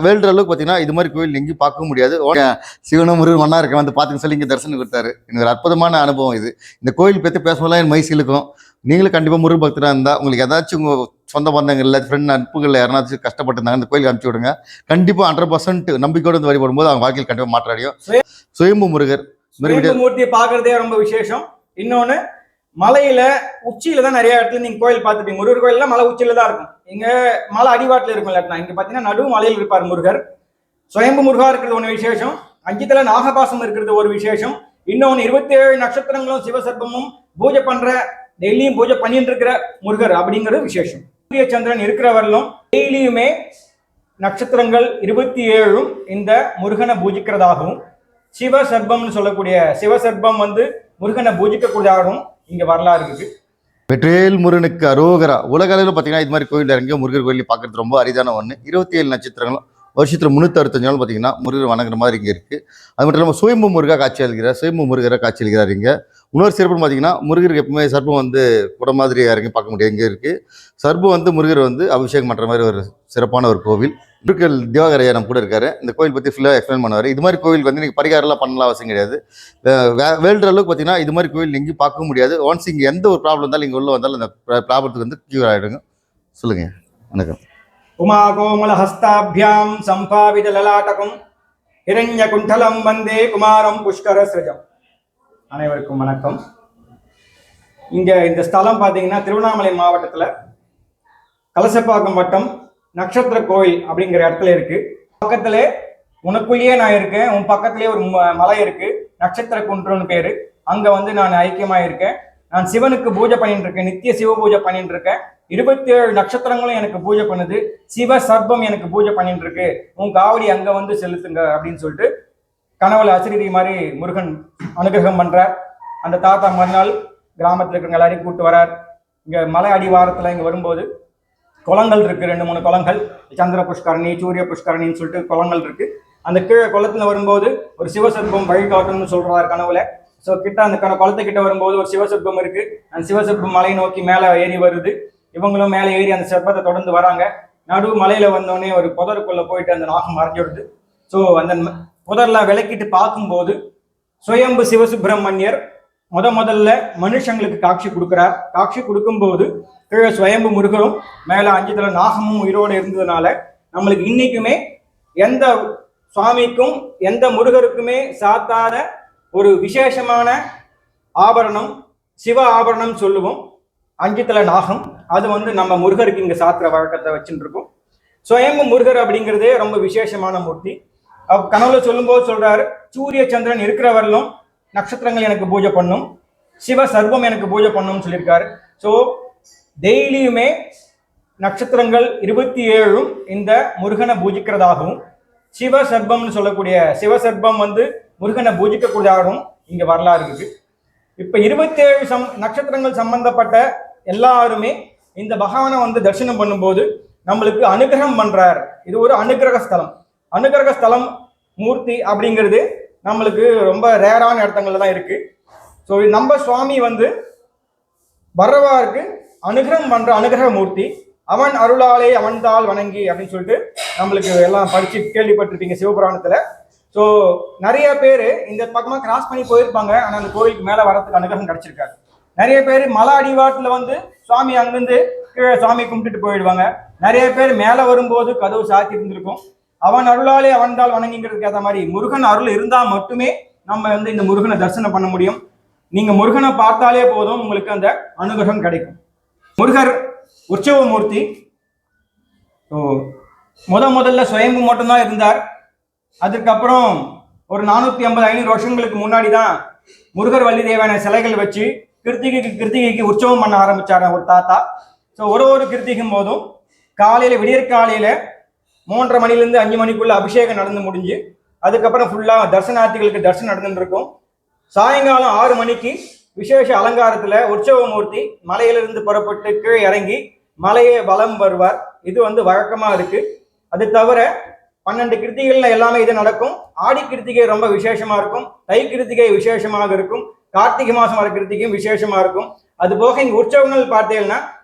வேல்டுற அளவுக்கு பார்த்தீங்கன்னா இது மாதிரி கோயில் எங்கேயும் பார்க்க முடியாது. சிவனும் முருகன் ஒன்றா இருக்க வந்து பார்த்துன்னு சொல்லி இங்கே தரிசனம் கொடுத்தாரு. எனக்கு ஒரு அற்புதமான அனுபவம் இது. இந்த கோயில் பற்றி பேசும்போதெல்லாம் என் மைசில் இருக்கும். நீங்களும் கண்டிப்பாக முருகன் பக்தராக இருந்தால் உங்களுக்கு ஏதாச்சும் உங்கள் சொந்த பந்தங்களில் ஃப்ரெண்ட் நட்புகளில் யாராச்சும் கஷ்டப்பட்டிருந்தாங்க இந்த கோயிலுக்கு அனுப்பிச்சி விடுங்க. கண்டிப்பாக 100% நம்பிக்கையோடு வந்து வழிபடும்போது அவங்க வாழ்க்கையில் கண்டிப்பாக மாற்றம் அடையும். சுயம்பு முருகர் மூர்த்தியை பார்க்கறதே ரொம்ப விசேஷம். இன்னொன்று, மலையில உச்சியில தான் நிறைய இடத்துல நீங்க கோயில் பார்த்துப்பீங்க. முருகர் கோயில்லாம் மலை உச்சியில தான் இருக்கும். இங்க மலை அடிவாட்டில் இருக்கும். இல்லாட்டினா இங்க பாத்தீங்கன்னா நடு மலையில் இருப்பார் முருகர். சுயம்பு முருகா இருக்கிறது ஒன்று விசேஷம். 5 தலை நாகபாசம் இருக்கிறது ஒரு விசேஷம். இன்னொன்று 27 நட்சத்திரங்களும் சிவசர்ப்பமும் பூஜை பண்ற டெய்லியும் பூஜை பண்ணிட்டு இருக்கிற முருகர் அப்படிங்கிறது விசேஷம். சூரிய சந்திரன் இருக்கிறவர்களும் டெய்லியுமே நட்சத்திரங்கள் 27 இந்த முருகனை பூஜிக்கிறதாகவும், சிவசர்ப்பம்னு சொல்லக்கூடிய சிவசர்ப்பம் வந்து முருகனை பூஜிக்கக்கூடியதாகவும் இங்க வரலாறு இருக்கு. வெற்றிவேல் முருகனுக்கு அரோகரா. உலக அளவில் பார்த்தீங்கன்னா இது மாதிரி கோயில் இறங்கி முருகர் கோயில் பார்க்கறது ரொம்ப அரிதான ஒன்று. 27 நட்சத்திரங்களும் வருஷத்தில் 365 நாள் பார்த்தீங்கன்னா முருகர் வணங்குற மாதிரி இங்கே இருக்குது. அது மட்டும் இல்லாமல் சுயம்பு முருகா காட்சி அளிக்கிறார். சுயம்பு முருகரை காட்சி அளிக்கிறார். இங்கே இன்னொரு சிறப்புன்னு பார்த்தீங்கன்னா முருகருக்கு எப்பவுமே சர்ப்பம் வந்து குட மாதிரி இறங்கி பார்க்க முடியாது. இங்கே இருக்குது சர்ப்பம் வந்து முருகர் வந்து அபிஷேகம் பண்ணுற மாதிரி ஒரு சிறப்பான ஒரு கோவில். முருகல் திவாகரையா நம்ம கூட இருக்காரு. இந்த கோயில் பற்றி ஃபுல்லாக எக்ஸ்பிளைன் பண்ணுவார். இது மாதிரி கோயிலுக்கு வந்து நீங்கள் பரிகாரம்லாம் பண்ணலாம் அவசியம் கிடையாது. வேல்டுற அளவுக்கு பார்த்தீங்கன்னா இது மாதிரி கோயில் எங்கேயும் பார்க்க முடியாது. ஒன்ஸ் இங்கே எந்த ஒரு ப்ராப்ளம் இருந்தாலும் இங்கே உள்ள வந்தாலும் அந்த ப்ராப்ளத்துக்கு வந்து க்யூர் ஆகிடுங்க. சொல்லுங்கள். வணக்கம். உமா கோமல ஹஸ்தாபியாம் சம்பாவித லலாட்டகம் ஹிரண்ய குண்டலம் வந்தே குமாரம் புஷ்கர சிரஜம். அனைவருக்கும் வணக்கம். இங்க இந்த ஸ்தலம் பார்த்தீங்கன்னா திருவண்ணாமலை மாவட்டத்துல கலசப்பாக்கம் வட்டம் நட்சத்திர கோயில் அப்படிங்கிற இடத்துல இருக்கு. பக்கத்துல உனக்குள்ளேயே நான் இருக்கேன். உன் பக்கத்திலேயே ஒரு மலை இருக்கு, நட்சத்திர குன்றுன்னு பேரு. அங்க வந்து நான் ஐக்கியமா இருக்கேன். நான் சிவனுக்கு பூஜை பண்ணிட்டு இருக்கேன். நித்திய சிவ பூஜை பண்ணிட்டு இருக்கேன். 27 நட்சத்திரங்களும் எனக்கு பூஜை பண்ணுது. சிவ சர்ப்பம் எனக்கு பூஜை பண்ணிட்டு இருக்கு. உன் காவடி அங்க வந்து செலுத்துங்க அப்படின்னு சொல்லிட்டு கனவுல அசிரிதி மாதிரி முருகன் அனுகிரகம் பண்றார். அந்த தாத்தா மறுநாள் கிராமத்தில் இருக்கிறவங்க எல்லாரையும் கூப்பிட்டு வரார். இங்க மலை அடிவாரத்துல இங்க வரும்போது குளங்கள் இருக்கு, 2-3 குளங்கள். சந்திர புஷ்கரணி, சூரிய புஷ்கரணின்னு சொல்லிட்டு குளங்கள் இருக்கு. அந்த கீழே குளத்துல வரும்போது ஒரு சிவசர்ப்பம் வழிகாட்டணும்னு சொல்றாரு கனவுல. ஸோ கிட்ட அந்த குளத்துக்கிட்ட வரும்போது ஒரு சிவசர்ப்பம் இருக்கு. அந்த சிவசர்ப்பம் மலை நோக்கி மேலே ஏறி வருது. இவங்களும் மேலே ஏறி அந்த சர்ப்பத்தை தொடர்ந்து வராங்க. நடு மலையில வந்தோடனே ஒரு புதருக்குள்ள போயிட்டு அந்த நாகம் மறைஞ்சிடுது. ஸோ அந்த புதர்லாம் விளக்கிட்டு பார்க்கும்போது சுயம்பு சிவசுப்பிரமணியர் முதல்ல மனுஷங்களுக்கு காட்சி கொடுக்குறார். காட்சி கொடுக்கும்போது கீழே சுயம்பு முருகரும் மேலே 5 தலை நாகமும் உயிரோடு இருந்ததுனால நம்மளுக்கு இன்னைக்குமே எந்த சுவாமிக்கும் எந்த முருகருக்குமே சாத்தாத ஒரு விசேஷமான ஆபரணம் சிவ ஆபரணம் சொல்லுவோம். 5 தலை நாகம். அது வந்து நம்ம முருகருக்கு இங்க சாத்திர வழக்கத்தை வச்சுட்டு இருக்கோம். சுயம்பு முருகர் அப்படிங்கிறதே ரொம்ப விசேஷமான மூர்த்தி. கனவுல சொல்லும்போது சொல்றாரு, சூரிய சந்திரன் இருக்கிறவர்களும் நட்சத்திரங்கள் எனக்கு பூஜை பண்ணும், சிவ சர்வம் எனக்கு பூஜை பண்ணும்னு சொல்லியிருக்காரு. ஸோ டெய்லியுமே நட்சத்திரங்கள் 27 இந்த முருகனை பூஜிக்கிறதாகவும், சிவ சர்ப்பம்னு சொல்லக்கூடிய சிவசர்ப்பம் வந்து முருகனை பூஜிக்கக்கூடியதாகவும் இங்க வரலாறு இருக்கு. இப்ப 27 நட்சத்திரங்கள் சம்பந்தப்பட்ட எல்லாருமே இந்த பகவானை வந்து தரிசனம் பண்ணும்போது நம்மளுக்கு அனுகிரகம் பண்றார். இது ஒரு அனுகிரக ஸ்தலம். அனுகிரக ஸ்தலம் மூர்த்தி அப்படிங்கிறது நம்மளுக்கு ரொம்ப ரேரான இடத்துங்கள்ல தான் இருக்கு. ஸோ நம்ம சுவாமி வந்து வர்றவாருக்கு அனுகிரகம் பண்ற அனுகிரக மூர்த்தி. அவன் அருளாலே அவன்தாள் வணங்கி அப்படின்னு சொல்லிட்டு நம்மளுக்கு எல்லாம் படிச்சு கேள்விப்பட்டிருப்பீங்க சிவபுராணத்துல. ஸோ நிறைய பேர் இந்த பக்கமாக கிராஸ் பண்ணி போயிருப்பாங்க. ஆனால் அந்த கோயிலுக்கு மேலே வரதுக்கு அனுகிரகம் கிடைச்சிருக்காரு. நிறைய பேர் மலை அடிவாட்டில் வந்து சுவாமி அங்கிருந்து கீழே சுவாமி கும்பிட்டுட்டு போயிடுவாங்க. நிறைய பேர் மேலே வரும்போது கதவு சாத்தி இருந்திருக்கும். அவன் அருளாலே அவன்தாள் வணங்கிங்கிறதுக்கு ஏற்ற மாதிரி முருகன் அருள் இருந்தால் மட்டுமே நம்ம வந்து இந்த முருகனை தரிசனம் பண்ண முடியும். நீங்க முருகனை பார்த்தாலே போதும் உங்களுக்கு அந்த அனுகிரகம் கிடைக்கும். முருகர் உற்சவ மூர்த்தி. முதல்ல சுயம்பு மட்டும்தான் இருந்தார். அதுக்கப்புறம் ஒரு 450-500 வருஷங்களுக்கு முன்னாடி தான் முருகர் வள்ளி தேவான சிலைகள் வச்சு கிருத்திகைக்கு உற்சவம் பண்ண ஆரம்பிச்சார் ஒரு தாத்தா. ஸோ ஒரு கிருத்திகும் போதும் காலையில விடியற்காலையில 3:30 மணிலேருந்து 5 மணிக்குள்ள அபிஷேகம் நடந்து முடிஞ்சு அதுக்கப்புறம் ஃபுல்லா தரிசனார்த்திகளுக்கு தரிசனம் நடந்துட்டு இருக்கும். சாயங்காலம் 6 மணிக்கு விசேஷ அலங்காரத்துல உற்சவமூர்த்தி மலையிலிருந்து புறப்பட்டு கீழே இறங்கி மலையை வலம் வருவார். இது வந்து வழக்கமா இருக்கு. அது தவிர 12 கிருத்திகைகள்ல எல்லாமே இது நடக்கும். ஆடி கிருத்திகை ரொம்ப விசேஷமா இருக்கும். தை கிருத்திகை விசேஷமாக இருக்கும். கார்த்திகை மாசம் வர கிருத்திகையும் விசேஷமா இருக்கும். அது போக இங்க உற்சவங்கள் பார்த்தீங்கன்னா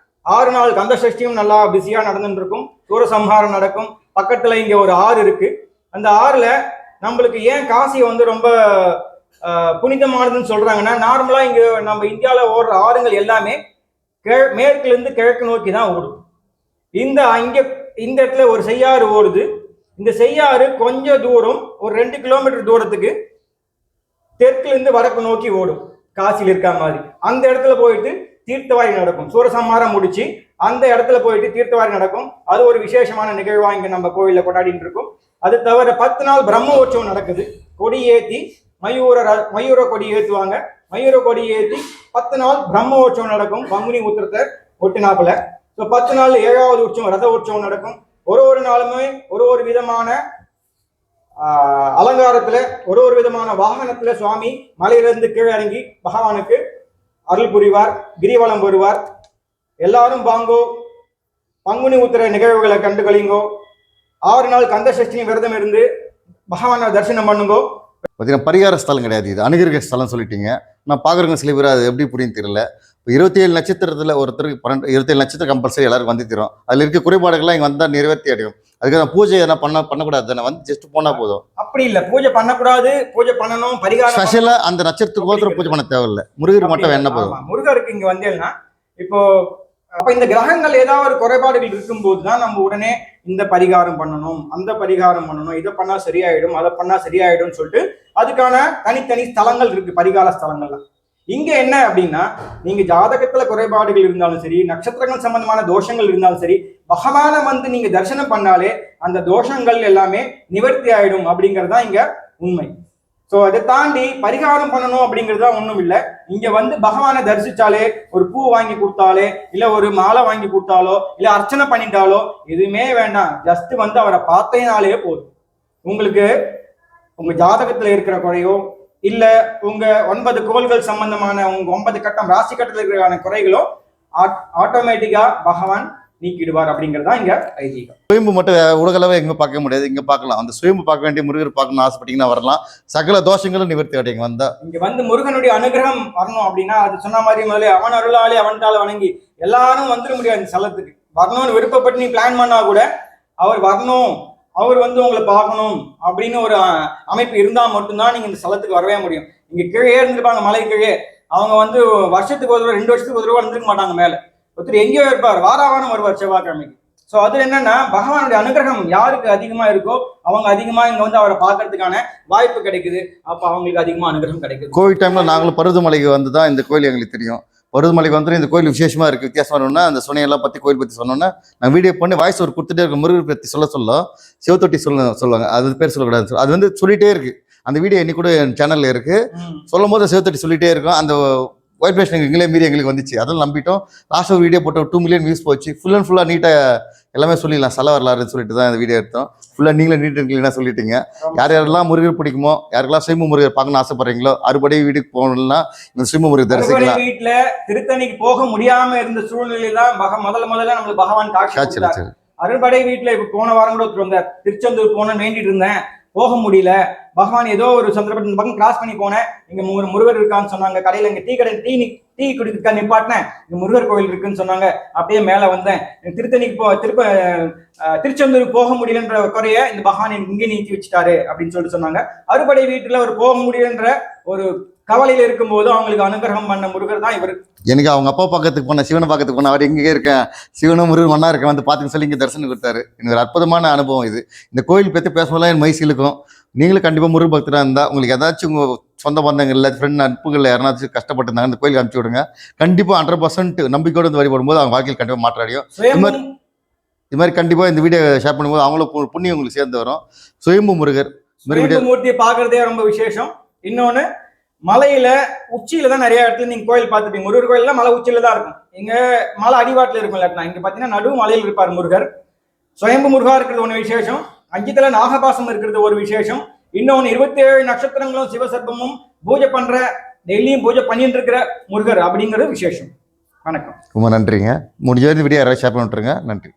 6 நாள் கந்த சஷ்டியும் நல்லா பிஸியா நடந்துட்டு இருக்கும். சூரசம்ஹாரம் நடக்கும். பக்கத்துல இங்க ஒரு ஆறு இருக்கு. அந்த ஆறுல நம்மளுக்கு ஏன் காசியை வந்து ரொம்ப புனிதமானதுன்னு சொல்றாங்கன்னா, நார்மலா இங்க நம்ம இந்தியாவில் ஓடுற ஆறுகள் எல்லாமே மேற்குல இருந்து கிழக்கு நோக்கி தான் ஓடும். இந்த இடத்துல ஒரு செய்யாறு ஓடுது. இந்த செய்யாறு கொஞ்சம் தூரம், ஒரு 2 கிலோமீட்டர் தூரத்துக்கு தெற்குல இருந்து வடக்கு நோக்கி ஓடும், காசியில் இருக்க மாதிரி. அந்த இடத்துல போயிட்டு தீர்த்தவாரி நடக்கும். சூரசம்மாரம் முடிச்சு அந்த இடத்துல போயிட்டு தீர்த்தவாரி நடக்கும். அது ஒரு விசேஷமான நிகழ்வா இங்க நம்ம கோயில கொண்டாடிட்டு இருக்கோம். அது தவிர 10 நாள் பிரம்மோற்சவம் நடக்குது. கொடி ஏத்தி மயூர கொடி ஏத்துவாங்க. மயூர கொடி ஏத்தி 10 நாள் பிரம்மோற்சவம் நடக்கும். பங்குனி உத்திரத்தை ஒட்டினாப்புல. 10 நாள் 7வது உற்சவம் ரத உற்சவம் நடக்கும். ஒரு நாளுமே ஒரு விதமான அலங்காரத்துல, ஒரு விதமான வாகனத்துல சுவாமி மலையிலிருந்து கீழே இறங்கி பகவானுக்கு அருள் புரிவார், கிரிவலம் வருவார். எல்லாரும் வாங்கோ, பங்குனி உத்திர நிகழ்வுகளை கண்டு கழிங்கோ. 6 நாள் கந்த சஷ்டி விரதம் இருந்து பகவானை தரிசனம் பண்ணுங்கோ. பார்த்தீங்கன்னா பரிகார ஸ்தலம் கிடையாது, இது அனுகிரக ஸ்தலம் சொல்லிட்டீங்க. நான் பார்க்குறவங்க சில பேர் அது எப்படி புரியும் தெரியல. இப்போ 27 நட்சத்திரத்தில் ஒருத்தருக்கு 27 நட்சத்திரம் கம்பல்சரி எல்லாருக்கும் வந்து தரும். அதில் இருக்க குறைபாடுகள்லாம் இங்கே வந்தால் நிறைவேற்றி அடையும். அதுக்காக பூஜை எதனா பண்ணக்கூடாது தானே, வந்து ஜஸ்ட் போனால் போதும். அப்படி இல்லை, பூஜை பண்ணக்கூடாது, பூஜை பண்ணணும். பரிகாரம் ஸ்பெஷலாக அந்த நட்சத்திரத்துக்கு ஒருத்தர் பூஜை பண்ண தேவையில்லை, முருகர் மட்டும் என்ன போதும். முருகருக்கு இங்கே வந்தேன்னா இப்போ அப்ப இந்த கிரகங்கள் ஏதாவது ஒரு குறைபாடுகள் இருக்கும்போது தான் நம்ம உடனே இந்த பரிகாரம் பண்ணணும், அந்த பரிகாரம் பண்ணணும், இதை பண்ணா சரியாயிடும், அதை பண்ணா சரியாயிடும் சொல்லிட்டு அதுக்கான தனித்தனி ஸ்தலங்கள் இருக்கு, பரிகார ஸ்தலங்கள்லாம். இங்க என்ன அப்படின்னா, நீங்க ஜாதகத்துல குறைபாடுகள் இருந்தாலும் சரி, நட்சத்திரங்கள் சம்பந்தமான தோஷங்கள் இருந்தாலும் சரி, பகவானை வந்து நீங்க தரிசனம் பண்ணாலே அந்த தோஷங்கள் எல்லாமே நிவர்த்தி ஆயிடும் அப்படிங்கறதா இங்க உண்மை. ஸோ அதை தாண்டி பரிகாரம் பண்ணணும் அப்படிங்கிறது தான் ஒன்றும் இல்லை. இங்க வந்து பகவானை தரிசிச்சாலே, ஒரு பூ வாங்கி கொடுத்தாலே, இல்லை ஒரு மாலை வாங்கி கொடுத்தாலோ, இல்லை அர்ச்சனை பண்ணிட்டாலோ எதுவுமே வேண்டாம். ஜஸ்ட் வந்து அவரை பார்த்தேனாலே போதும். உங்களுக்கு உங்க ஜாதகத்துல இருக்கிற குறையோ, இல்லை உங்க 9 கோள்கள் சம்பந்தமான உங்க 9 கட்டம் ராசி கட்டத்தில் இருக்கிற குறைகளோ ஆட்டோமேட்டிக்கா பகவான் நீக்கிடுவார் அப்படிங்கிறது தான் இங்க ஐதீகம். சுயம்பு மட்டும் உலகளவு எங்க பார்க்க முடியாது, இங்க பார்க்கலாம். அந்த சுயம்பு பார்க்க வேண்டிய முருகர் பார்க்கணும்னு ஆசைப்பட்டீங்கன்னா வரலாம். சகல தோஷங்களும் நிவர்த்தி அடைங்க வந்தா. இங்க வந்து முருகனுடைய அனுகிரகம் வரணும் அப்படின்னா, அது சொன்ன மாதிரி முதல்ல அவன் அருளாலே அவன்தால வணங்கி எல்லாரும் வந்துட முடியாது. இந்த ஸ்தலத்துக்கு வரணும்னு விருப்பப்பட்டு நீ பிளான் பண்ணா கூட அவர் வரணும், அவர் வந்து உங்களை பார்க்கணும் அப்படின்னு ஒரு அமைப்பு இருந்தா மட்டும்தான் நீங்க இந்த ஸ்தலத்துக்கு வரவே முடியும். இங்க கீழே இருந்திருப்பாங்க, மலை கீழே. அவங்க வந்து வருஷத்துக்கு ஒரு தடவை 2 வருஷத்துக்கு ஒரு தடவை வந்துருக்க மாட்டாங்க. மேல ஒருத்தர் எங்கேயோ இருப்பார், வாராவாரம் வருவார் செவ்வாய்க்கிழமைக்கு. ஸோ அதுல என்னன்னா, பகவானுடைய அனுகிரகம் யாருக்கு அதிகமா இருக்கோ அவங்க அதிகமா இங்க வந்து அவரை பார்க்கறதுக்கான வாய்ப்பு கிடைக்குது. அப்ப அவங்களுக்கு அதிகமா அனுகிரகம் கிடைக்குது. கோவில் டைம்ல நாங்களும் பருவதமலைக்கு வந்து தான் இந்த கோயில் எங்களுக்கு தெரியும். பருவதமலைக்கு வந்து இந்த கோயில் விசேஷமா இருக்கு, வித்தியாசமா இருக்கணும்னா அந்த சுனையெல்லாம் பத்தி கோயில் பத்தி சொன்னோன்னா நான் வீடியோ பண்ணி வாய்ஸ் ஒரு கொடுத்துட்டே இருக்க. முருகர் பத்தி சொல்ல சிவத்தொட்டி சொல்லுவாங்க, அது பேர் சொல்லக்கூடாது, அது வந்து சொல்லிட்டே இருக்கு. அந்த வீடியோ இன்னைக்கு கூட என் சேனல்ல இருக்கு. சொல்லும் போது சிவத்தொட்டி சொல்லிட்டே இருக்கும். அந்த வைப்ரேஷன் எங்களே மீறி எங்களுக்கு வந்துச்சு, அதெல்லாம் நம்பிட்டோம். லாஸ்ட் ஒரு வீடியோ போட்டோம், 2 மில்லியன் வியூஸ் போச்சு. ஃபுல் அண்ட் ஃபுல்லாக நீட்டாக எல்லாமே சொல்லிடலாம், ஸ்தல வரலாறுன்னு சொல்லிட்டு தான் இந்த வீடியோ எடுத்தோம். ஃபுல்லாக நீங்களே நீட் அண்ட் க்ளீனாக சொல்லிட்டீங்க. யாரெல்லாம் முருகர் பிடிக்குமோ, யாருக்கெல்லாம் சுயம்பு முருகர் பார்க்கணும்னு ஆசைப்படுறீங்களோ, அறுபடை வீட்டுக்கு போகணும்னா இந்த சுயம்பு முருகர் தரிசிக்கலாம். வீட்டுல திருத்தணிக்கு போக முடியாம இருந்த சூழ்நிலையில முதல்ல நம்மளுக்கு பகவான் காட்சி. அறுபடை வீட்டுல இப்ப போன வாரம் கூட வந்தார். திருச்செந்தூர் போனேன்னு வேண்டிட்டு இருந்தேன், போக முடியல. பகவான் ஏதோ ஒரு சந்தர்ப்பத்தின் பக்கம் கிராஸ் பண்ணி போனேன், இங்க முருகர் இருக்கான்னு சொன்னாங்க. கடையில இங்க டீ குடிக்கா நிப்பாட்டினேன், இங்க முருகர் கோயில் இருக்குன்னு சொன்னாங்க. அப்படியே மேல வந்தேன். திருத்தணிக்கு திருச்செந்தூருக்கு போக முடியலன்ற குறைய இந்த பகவான் இங்கே நீக்கி வச்சுட்டாரு அப்படின்னு சொல்லிட்டு சொன்னாங்க. அறுபடை வீட்டுல ஒரு போக முடியலன்ற ஒரு கவலையில இருக்கும்போது அவங்களுக்கு அனுகிரகம் பண்ண முருகர் தான் இவர். எனக்கு அவங்க அப்பா பக்கத்துக்கு போன சிவனை பக்கத்துக்கு போன, அவர் எங்கே இருக்கேன், சிவனும் முருகன் ஒன்னா இருக்கேன், வந்து பார்த்துன்னு சொல்லி இங்கே தரிசனம் கொடுத்தாரு. எனக்கு ஒரு அற்புதமான அனுபவம் இது. இந்த கோயில் பற்றி பேசும்போது என் மைசி இழுக்கும். நீங்களும் கண்டிப்பாக முருகன் பக்தராக இருந்தால் உங்களுக்கு ஏதாச்சும் உங்கள் சொந்த பந்தங்கள் இல்லை, ஃப்ரெண்ட் நட்புகள் யாருனாச்சும் கஷ்டப்பட்டிருந்தாங்க, இந்த கோயிலுக்கு அனுப்பிச்சி விடுங்க. கண்டிப்பாக 100% நம்பிக்கையோடு வந்து வழிபடும்போது அவங்க வாழ்க்கையில் கண்டிப்பாக மாற்றம் அடையும். இது மாதிரி கண்டிப்பாக இந்த வீடியோ ஷேர் பண்ணும்போது அவங்களும் புண்ணியம் உங்களுக்கு சேர்ந்து வரும். சுயம்பு முருகர் மூர்த்தியை பார்க்கறதே ரொம்ப விசேஷம். இன்னொன்று, மலையில உச்சியில தான் நிறைய இடத்துல நீங்க கோயில் பார்த்துப்பீங்க. முருகர் கோயில்லாம் மலை உச்சியில தான் இருக்கும். இங்க மலை அடிவாட்டில் இருக்கும். இல்லாட்டினா இங்க பாத்தீங்கன்னா நடு மலையில் இருப்பார் முருகர். சுயம்பு முருகா இருக்கிறது ஒன்று விசேஷம். 5 தலை நாகபாசம் இருக்கிறது ஒரு விசேஷம். இன்னொன்று 27 நட்சத்திரங்களும் சிவசர்ப்பமும் பூஜை பண்ற, டெய்லியும் பூஜை பண்ணிட்டு இருக்கிற முருகர் அப்படிங்கிறது விசேஷம். வணக்கம், ரொம்ப நன்றிங்க. முடிஞ்ச வீடியோ யாராவது ஷேர் பண்ணிட்டுருங்க. நன்றி.